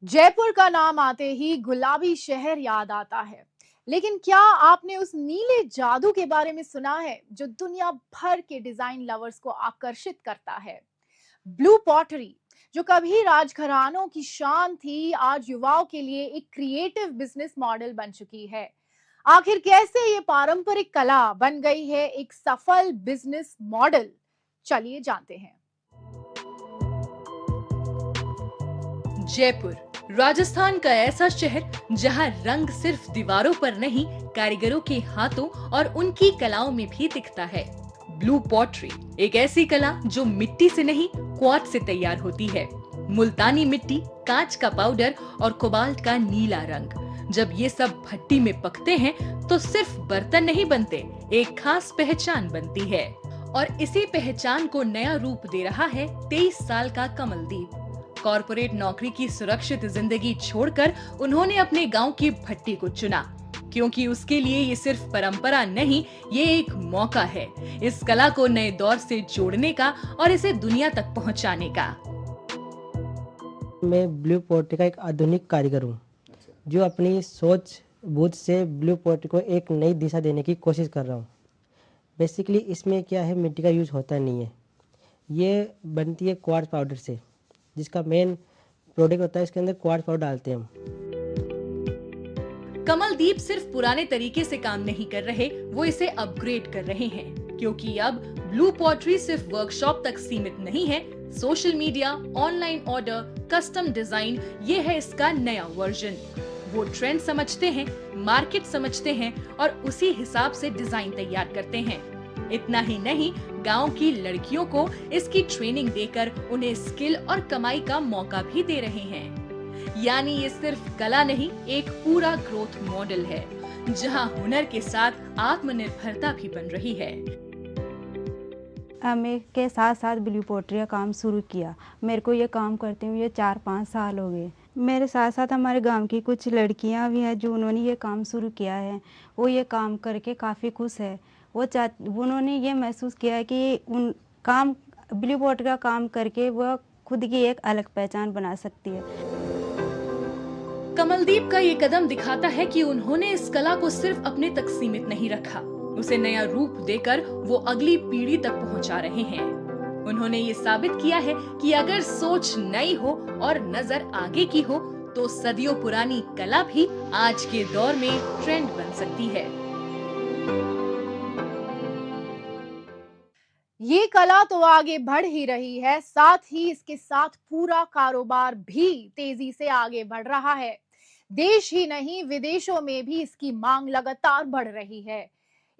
जयपुर का नाम आते ही गुलाबी शहर याद आता है। लेकिन क्या आपने उस नीले जादू के बारे में सुना है जो दुनिया भर के डिजाइन लवर्स को आकर्षित करता है? ब्लू पॉटरी, जो कभी राजघरानों की शान थी, आज युवाओं के लिए एक क्रिएटिव बिजनेस मॉडल बन चुकी है। आखिर कैसे ये पारंपरिक कला बन गई है एक सफल बिजनेस मॉडल? चलिए जानते हैं। जयपुर राजस्थान का ऐसा शहर जहां रंग सिर्फ दीवारों पर नहीं, कारीगरों के हाथों और उनकी कलाओं में भी दिखता है। ब्लू पॉटरी एक ऐसी कला जो मिट्टी से नहीं, क्वार्ट्ज से तैयार होती है। मुल्तानी मिट्टी, कांच का पाउडर और कोबाल्ट का नीला रंग, जब ये सब भट्टी में पकते हैं तो सिर्फ बर्तन नहीं बनते, एक खास पहचान बनती है। और इसी पहचान को नया रूप दे रहा है 23 साल का कमलदीप। कॉर्पोरेट नौकरी की सुरक्षित जिंदगी छोड़कर उन्होंने अपने गांव की भट्टी को चुना, क्योंकि उसके लिए ये सिर्फ परंपरा नहीं, ये एक मौका है इस कला को नए दौर से जोड़ने का और इसे दुनिया तक पहुंचाने का। मैं ब्लू पोर्ट्री का एक आधुनिक कारीगर हूँ जो अपनी सोच बूझ से ब्लू पोर्ट्री को एक नई दिशा देने की कोशिश कर रहा हूँ। बेसिकली इसमें क्या है, मिट्टी का यूज होता नहीं है, ये बनती है क्वार्ट्ज पाउडर से, जिसका मेन प्रोडक्ट होता है, इसके अंदर क्वार्ट्ज पाउडर डालते हैं हम। कमलदीप सिर्फ पुराने तरीके से काम नहीं कर रहे, वो इसे अपग्रेड कर रहे हैं, क्योंकि अब ब्लू पॉटरी सिर्फ वर्कशॉप तक सीमित नहीं है। Social media, online order, custom design, ये है इसका नया वर्जन। वो ट्रेंड समझते हैं, मार्केट समझते हैं और उसी हिसाब से डिजाइन तैयार करते हैं। इतना ही नहीं, गांव की लड़कियों को इसकी ट्रेनिंग देकर उन्हें स्किल और कमाई का मौका भी दे रहे हैं। यानी ये सिर्फ कला नहीं, एक पूरा ग्रोथ मॉडल है जहां हुनर के साथ आत्मनिर्भरता भी बन रही है। मैं के साथ साथ ब्लू पोट्री का काम शुरू किया। मेरे को ये काम करते हुए 4-5 साल हो गए। मेरे साथ साथ हमारे गांव की कुछ लड़कियां भी हैं जो उन्होंने ये काम शुरू किया है। वो ये काम करके काफ़ी खुश है। उन्होंने ये महसूस किया है कि उन काम ब्लू पोट्री का काम करके वह खुद की एक अलग पहचान बना सकती है। कमलदीप का ये कदम दिखाता है कि उन्होंने इस कला को सिर्फ अपने तक सीमित नहीं रखा, उसे नया रूप देकर वो अगली पीढ़ी तक पहुंचा रहे हैं। उन्होंने ये साबित किया है कि अगर सोच नई हो और नजर आगे की हो तो सदियों पुरानी कला भी आज के दौर में ट्रेंड बन सकती है। ये कला तो आगे बढ़ ही रही है, साथ ही इसके साथ पूरा कारोबार भी तेजी से आगे बढ़ रहा है। देश ही नहीं, विदेशों में भी इसकी मांग लगातार बढ़ रही है।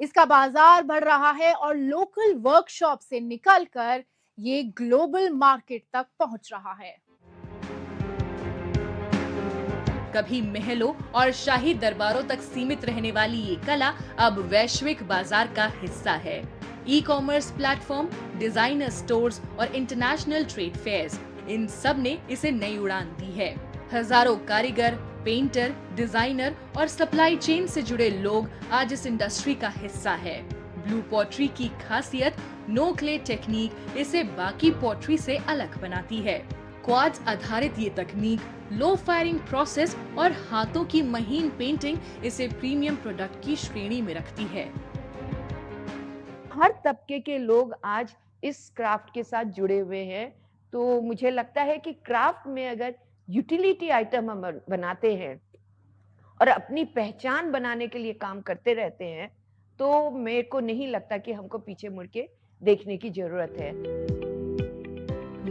इसका बाजार बढ़ रहा है और लोकल वर्कशॉप से निकलकर ये ग्लोबल मार्केट तक पहुंच रहा है। कभी महलों और शाही दरबारों तक सीमित रहने वाली ये कला अब वैश्विक बाजार का हिस्सा है। E commerce platform, designer stores और इंटरनेशनल ट्रेड फेयर्स, इन सब ने इसे नई उड़ान दी है। हजारों कारीगर, पेंटर, डिजाइनर और सप्लाई चेन से जुड़े लोग आज इस इंडस्ट्री का हिस्सा है। ब्लू पॉटरी की खासियत नो क्ले टेक्निक इसे बाकी पॉटरी से अलग बनाती है। क्वार्ट्ज आधारित ये तकनीक, लो फायरिंग प्रोसेस और हाथों की महीन पेंटिंग इसे प्रीमियम प्रोडक्ट की श्रेणी में रखती है। हर तबके के लोग आज इस क्राफ्ट के साथ जुड़े हुए हैं, तो मुझे लगता है कि क्राफ्ट में अगर यूटिलिटी आइटम हम बनाते हैं और अपनी पहचान बनाने के लिए काम करते रहते हैं, तो मेरे को नहीं लगता कि हमको पीछे मुड़ के देखने की जरूरत है।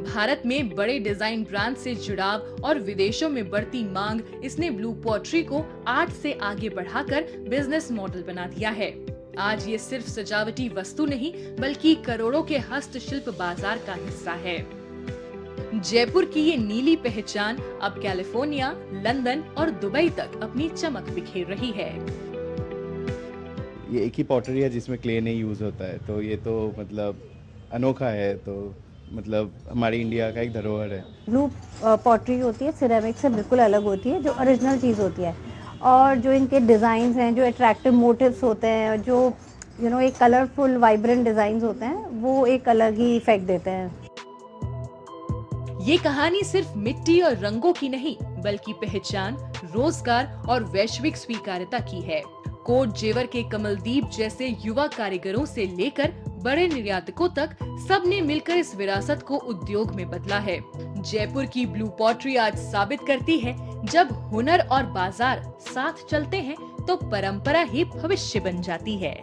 भारत में बड़े डिजाइन ब्रांड से जुड़ाव और विदेशों में बढ़ती मांग, इसने ब्लू पॉटरी को आर्ट से आगे बढ़ाकर बिजनेस मॉडल बना दिया है। आज ये सिर्फ सजावटी वस्तु नहीं, बल्कि करोड़ों के हस्तशिल्प बाजार का हिस्सा है। जयपुर की ये नीली पहचान अब कैलिफोर्निया, लंदन और दुबई तक अपनी चमक बिखेर रही है। ये एक ही पॉटरी है जिसमें क्ले नहीं यूज होता है, तो ये तो मतलब अनोखा है, तो मतलब हमारी इंडिया का एक धरोहर है। ब्लू पॉटरी होती है, सिरेमिक से बिल्कुल अलग होती है, जो ओरिजिनल चीज़ होती है। और जो इनके डिज़ाइंस हैं, जो अट्रैक्टिव मोटिव्स होते हैं, जो एक कलरफुल वाइब्रेंट डिज़ाइंस होते हैं, वो एक अलग ही इफेक्ट देते हैं। ये कहानी सिर्फ मिट्टी और रंगों की नहीं, बल्कि पहचान, रोजगार और वैश्विक स्वीकार्यता की है। कोट जेवर के कमलदीप जैसे युवा कारीगरों से लेकर बड़े निर्यातकों तक सबने मिलकर इस विरासत को उद्योग में बदला है। जयपुर की ब्लू पॉटरी आज साबित करती है, जब हुनर और बाजार साथ चलते हैं तो परंपरा ही भविष्य बन जाती है।